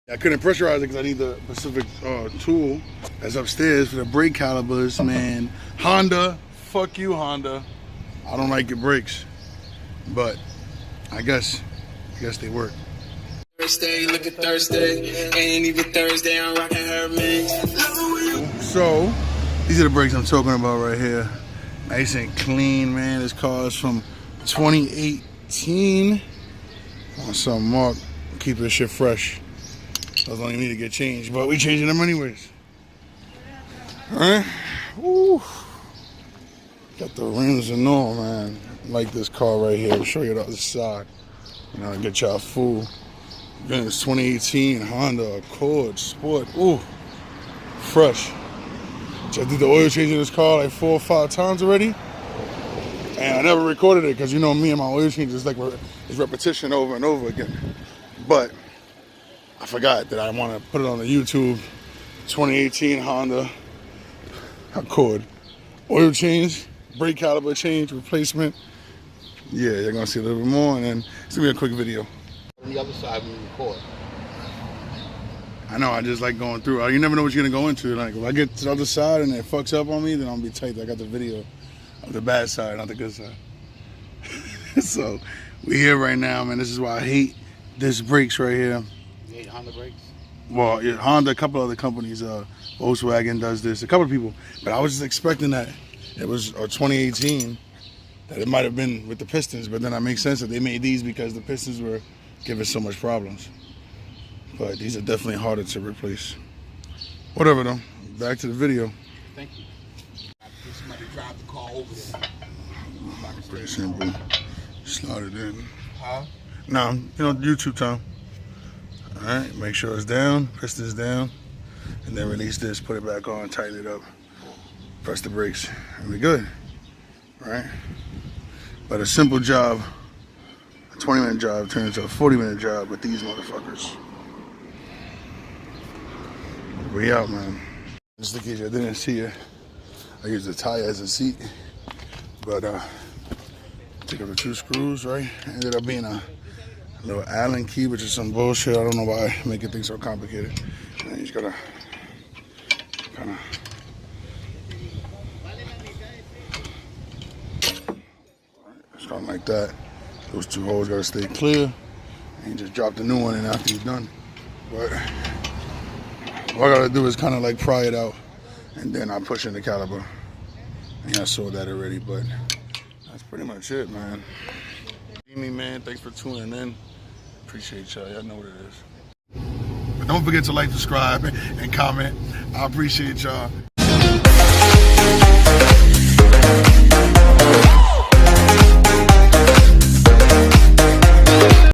I couldn't pressurize it because I need the specific tool that's upstairs for the brake calipers, man. Honda, fuck you, Honda. I don't like your brakes, but I guess they work. Thursday, look at Thursday, ain't even Thursday, I'm rocking her mix. So, these are the brakes I'm talking about right here. Nice and clean, man. This car is from 2018. On some mark, keep this shit fresh. Those don't even need to get changed, but we changing them anyways. Alright? Woo. Got the rims and all, man. I like this car right here. I'll show you the other side. You know, get y'all fool. Again, it's 2018 Honda Accord Sport. Ooh, fresh. I did the oil change in this car like 4 or 5 times already, and I never recorded it because you know me and my oil change is like it's repetition over and over again. But I forgot that I want to put it on the YouTube. 2018 Honda Accord oil change, brake caliper change, replacement. Yeah, you're gonna see a little bit more, and then it's gonna be a quick video. On the other side when you record. I know, I just like going through. You never know what you're gonna go into. Like if I get to the other side and it fucks up on me, then I'll be tight. I got the video of the bad side, not the good side. So we here right now, man. This is why I hate this brakes right here. You hate Honda brakes? Well, yeah, Honda, a couple other companies, Volkswagen does this, a couple of people. But I was just expecting that it was 2018, that it might have been with the pistons. But then that makes sense that they made these because the pistons were giving so much problems. But these are definitely harder to replace. Whatever though, back to the video. Thank you. Somebody drive the car over there. Pretty simple. Slide it in. Huh? No, you know, YouTube time. Alright, make sure it's down, pistons down, and then release this, put it back on, tighten it up, press the brakes, and we're good. Alright? But a simple job, a 20-minute job turns into a 40-minute job with these motherfuckers. We out, man. Just in case I didn't see it, I used the tire as a seat, but took up the 2 screws, right? Ended up being a little Allen key, which is some bullshit. I don't know why making things so complicated. And you just gotta kind of something like that. Those 2 holes gotta stay clear, and you just drop the new one in after you're done. But all I gotta do is kind of like pry it out, and then I push in the caliper. And I saw that already, but that's pretty much it, man. Me, man, thanks for tuning in. Appreciate y'all. Y'all know what it is. But don't forget to like, subscribe, and comment. I appreciate y'all.